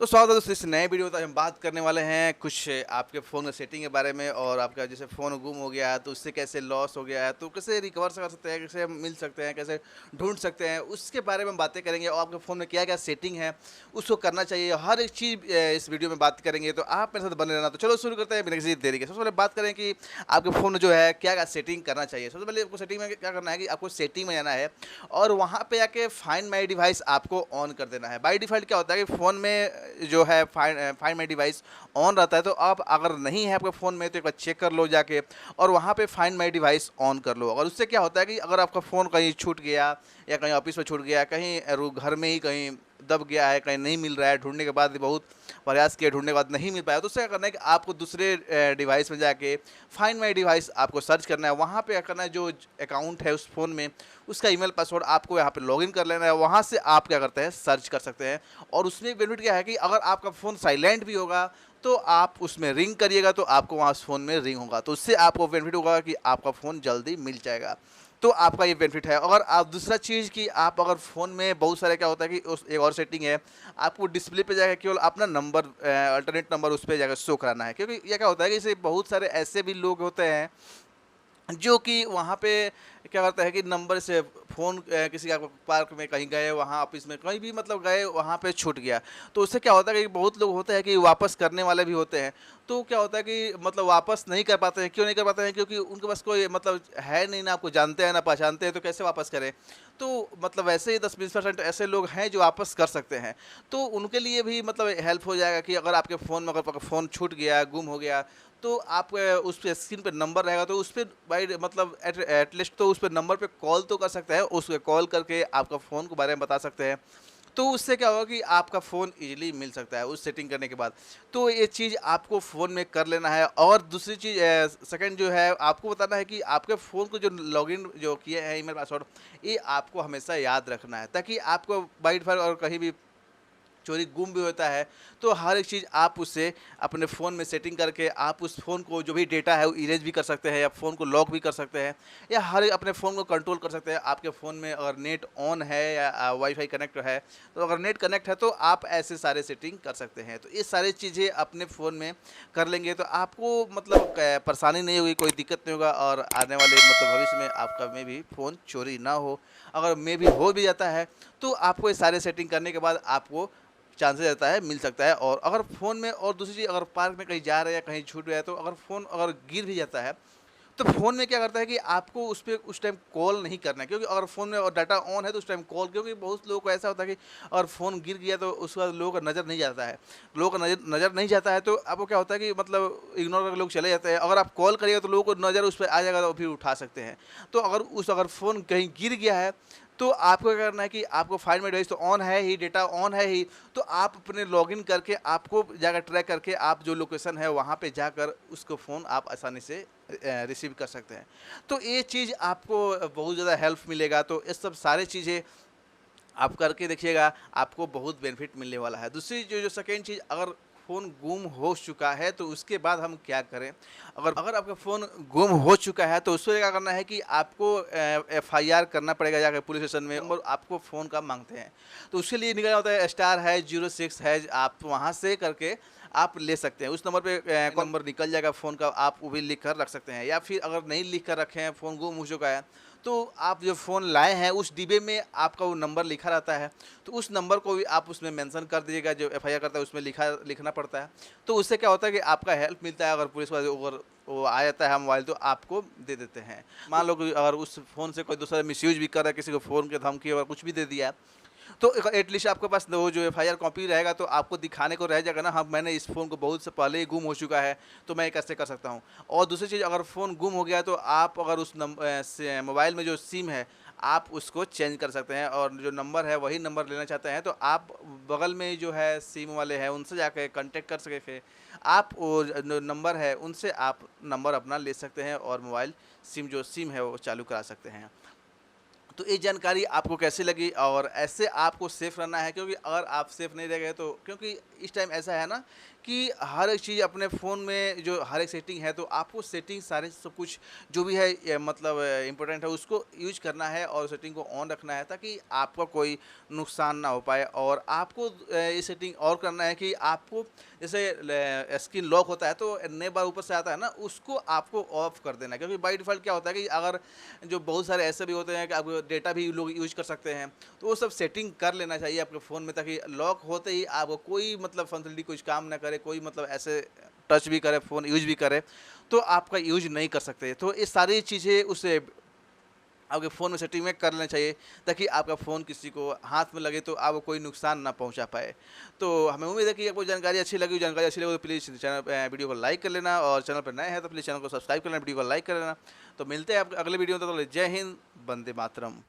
तो स्वागत है दोस्तों इस नए वीडियो में। तो हम बात करने वाले हैं कुछ आपके फ़ोन में सेटिंग के बारे में, और आपका जैसे फ़ोन गुम हो गया है तो उससे कैसे लॉस हो गया है तो कैसे रिकवर कर सकते हैं, कैसे मिल सकते हैं, कैसे ढूंढ सकते हैं, उसके बारे में बातें करेंगे। और आपके फ़ोन में क्या क्या सेटिंग है उसको करना चाहिए, हर एक चीज़ इस वीडियो में बात करेंगे। तो आप मेरे साथ बने रहना। तो चलो शुरू करते हैं बिना किसी देरी के। सबसे पहले बात करें कि आपके फ़ोन में जो है क्या क्या सेटिंग करना चाहिए। सबसे पहले आपको सेटिंग में क्या करना है कि आपको सेटिंग में जाना है और वहाँ पे आके फाइंड माई डिवाइस आपको ऑन कर देना है। बाय डिफ़ॉल्ट क्या होता है कि फ़ोन में जो है फाइंड माई डिवाइस ऑन रहता है। तो आप अगर नहीं है आपके फ़ोन में तो एक बार चेक कर लो जाके, और वहाँ पे फाइंड माई डिवाइस ऑन कर लो। और उससे क्या होता है कि अगर आपका फ़ोन कहीं छूट गया या कहीं ऑफिस में छूट गया, कहीं घर में ही कहीं दब गया है, कहीं नहीं मिल रहा है, ढूंढने के बाद भी बहुत प्रयास किया, ढूंढने के बाद नहीं मिल पाया, तो उससे क्या करना है कि आपको दूसरे डिवाइस में जाके फाइंड माई डिवाइस आपको सर्च करना है। वहाँ पे क्या करना है, जो अकाउंट है उस फ़ोन में उसका ईमेल पासवर्ड आपको यहाँ पे लॉगिन कर लेना है। वहाँ से आप क्या करते हैं, सर्च कर सकते हैं। और उसमें एक बेनिफिट क्या है कि अगर आपका फ़ोन साइलेंट भी होगा तो आप उसमें रिंग करिएगा तो आपको वहाँ उस फ़ोन में रिंग होगा, तो उससे आपको बेनिफिट होगा कि आपका फ़ोन जल्दी मिल जाएगा। तो आपका ये बेनिफिट है। अगर आप दूसरा चीज़ कि आप अगर फ़ोन में बहुत सारे क्या होता है कि उस एक और सेटिंग है, आपको डिस्प्ले पे जाकर केवल अपना नंबर अल्टरनेट नंबर उस पे जाकर शो कराना है। क्योंकि ये क्या होता है कि इसे बहुत सारे ऐसे भी लोग होते हैं जो कि वहाँ पे क्या करता है कि नंबर से फ़ोन किसी आप पार्क में कहीं गए, वहाँ ऑफिस में कहीं भी मतलब गए, वहाँ पे छूट गया। तो उससे क्या होता है कि बहुत लोग होते हैं कि वापस करने वाले भी होते हैं। तो क्या होता है कि मतलब वापस नहीं कर पाते हैं। क्यों नहीं कर पाते हैं? क्योंकि उनके पास कोई मतलब है नहीं, ना आपको जानते हैं ना पहचानते हैं, तो कैसे वापस करें? तो मतलब वैसे ही 10-20% ऐसे लोग हैं जो वापस कर सकते हैं। तो उनके लिए भी मतलब हेल्प हो जाएगा कि अगर आपके फ़ोन में अगर फ़ोन छूट गया, गुम हो गया, तो आप उस पे स्क्रीन पे नंबर रहेगा तो उस पे बाई मतलब एटलीस्ट तो उस पे नंबर पे कॉल तो कर सकते हैं। उस पे कॉल करके आपका फ़ोन के बारे में बता सकते हैं। तो उससे क्या होगा कि आपका फ़ोन ईज़िली मिल सकता है उस सेटिंग करने के बाद। तो ये चीज़ आपको फ़ोन में कर लेना है। और दूसरी चीज़ सेकंड जो है आपको बताना है कि आपके फ़ोन को जो लॉगिन जो किए हैं ईमेल पासवर्ड, ये आपको हमेशा याद रखना है, ताकि आपको बाई डिफ़ॉल्ट और कहीं भी चोरी गुम भी होता है तो हर एक चीज़ आप उससे अपने फ़ोन में सेटिंग करके आप उस फ़ोन को जो भी डेटा है वो इरेज भी कर सकते हैं, या फ़ोन को लॉक भी कर सकते हैं, या हर एक अपने फ़ोन को कंट्रोल कर सकते हैं। आपके फ़ोन में अगर नेट ऑन है या वाईफाई कनेक्ट है, तो अगर नेट कनेक्ट है तो आप ऐसे सारे सेटिंग कर सकते हैं। तो ये सारी चीज़ें अपने फ़ोन में कर लेंगे तो आपको मतलब परेशानी नहीं होगी, कोई दिक्कत नहीं होगा, और आने वाले मतलब भविष्य में आपका में भी फ़ोन चोरी ना हो। अगर में भी हो भी जाता है तो आपको ये सारे सेटिंग करने के बाद आपको चांसेस रहता है मिल सकता है। और अगर फ़ोन में और दूसरी चीज़, अगर पार्क में कहीं जा रहे हैं या कहीं छूट गया है, तो अगर फ़ोन अगर गिर भी जाता है तो फ़ोन में क्या करता है कि आपको उस पे उस टाइम कॉल नहीं करना है। क्योंकि अगर फ़ोन में और डाटा ऑन है तो उस टाइम कॉल, क्योंकि बहुत लोगों को ऐसा होता है कि अगर फ़ोन गिर गया तो उसके बाद लोगों का नज़र नहीं जाता है। लोगों का नज़र नज़र नहीं जाता है तो आपको क्या होता है कि मतलब इग्नोर करके लोग चले जाते हैं। अगर आप कॉल करिएगा तो लोगों को नज़र उस पे आ जाएगा तो फिर उठा सकते हैं। तो अगर फ़ोन कहीं गिर गया है तो आपको क्या करना है कि आपको फाइंड माई डिवाइस तो ऑन है ही, डेटा ऑन है ही, तो आप अपने लॉगिन करके आपको जाकर ट्रैक करके आप जो लोकेशन है वहाँ पे जाकर उसको फ़ोन आप आसानी से रिसीव कर सकते हैं। तो ये चीज़ आपको बहुत ज़्यादा हेल्प मिलेगा। तो ये सब सारी चीज़ें आप करके देखिएगा, आपको बहुत बेनिफिट मिलने वाला है। दूसरी जो जो सेकंड चीज़, अगर फ़ोन गुम हो चुका है तो उसके बाद हम क्या करें? अगर अगर आपका फ़ोन गुम हो चुका है तो उसमें क्या करना है कि आपको एफआईआर करना पड़ेगा जाकर पुलिस स्टेशन में, और आपको फ़ोन का माँगते हैं। तो उसके लिए निकलना होता है स्टार है 06 है, आप वहाँ से करके आप ले सकते हैं। उस नंबर पे नंबर निकल जाएगा फ़ोन का, आप वो भी लिख कर रख सकते हैं। या फिर अगर नहीं लिख कर रखे हैं, फ़ोन गुम हो चुका है, तो आप जो फ़ोन लाए हैं उस डिब्बे में आपका वो नंबर लिखा रहता है, तो उस नंबर को भी आप उसमें मेंशन कर दीजिएगा। जो एफआईआर करता है उसमें लिखना पड़ता है। तो उससे क्या होता है कि आपका हेल्प मिलता है। अगर पुलिस वाले अगर वो आ जाता है मोबाइल तो आपको दे देते हैं। मान लो कि अगर उस फ़ोन से कोई दूसरा मिसयूज़ भी कर रहा है, किसी को फ़ोन की धमकी और कुछ भी दे दिया, तो एटलीस्ट आपके पास वो जो एफआईआर कॉपी रहेगा तो आपको दिखाने को रह जाएगा ना, हाँ मैंने इस फ़ोन को बहुत से पहले ही गुम हो चुका है, तो मैं ये कैसे कर सकता हूँ। और दूसरी चीज़, अगर फ़ोन गुम हो गया तो आप अगर उस मोबाइल में जो सिम है आप उसको चेंज कर सकते हैं, और जो नंबर है वही नंबर लेना चाहते हैं तो आप बगल में जो है सिम वाले हैं उनसे जाकर कांटेक्ट कर सके, फिर आप वो जो नंबर है उनसे आप नंबर अपना ले सकते हैं और मोबाइल सिम जो सिम है वो चालू करा सकते हैं। तो ये जानकारी आपको कैसी लगी और ऐसे आपको सेफ रहना है, क्योंकि अगर आप सेफ नहीं रह गए तो, क्योंकि इस टाइम ऐसा है ना कि हर एक चीज़ अपने फ़ोन में जो हर एक सेटिंग है, तो आपको सेटिंग सारे सब कुछ जो भी है मतलब इम्पोर्टेंट है उसको यूज करना है और सेटिंग को ऑन रखना है, ताकि आपका कोई नुकसान ना हो पाए। और आपको ये सेटिंग और करना है कि आपको जैसे स्क्रीन लॉक होता है तो नए बार ऊपर से आता है ना, उसको आपको ऑफ कर देना है, क्योंकि बाई डिफ़ॉल्ट क्या होता है कि अगर जो बहुत सारे ऐसे भी होते हैं कि आप डेटा भी लोग यूज कर सकते हैं, तो वो सब सेटिंग कर लेना चाहिए आपके फ़ोन में, ताकि लॉक होते ही आपको कोई मतलब फंसिलिटी कुछ काम ना करे, कोई मतलब ऐसे टच भी करे, फ़ोन यूज भी करे, तो आपका यूज नहीं कर सकते। तो ये सारी चीज़ें उस आपके फ़ोन में सेटिंग में कर लेना चाहिए, ताकि आपका फ़ोन किसी को हाथ में लगे तो आपको कोई नुकसान ना पहुंचा पाए। तो हमें उम्मीद है कि आपको जानकारी अच्छी लगी तो प्लीज़ वीडियो को लाइक कर लेना, और चैनल पर नए हैं तो प्लीज़ चैनल को सब्सक्राइब कर लेना, वीडियो को लाइक कर लेना। तो मिलते हैं आप अगले वीडियो में, तो जय हिंद, वंदे मातरम।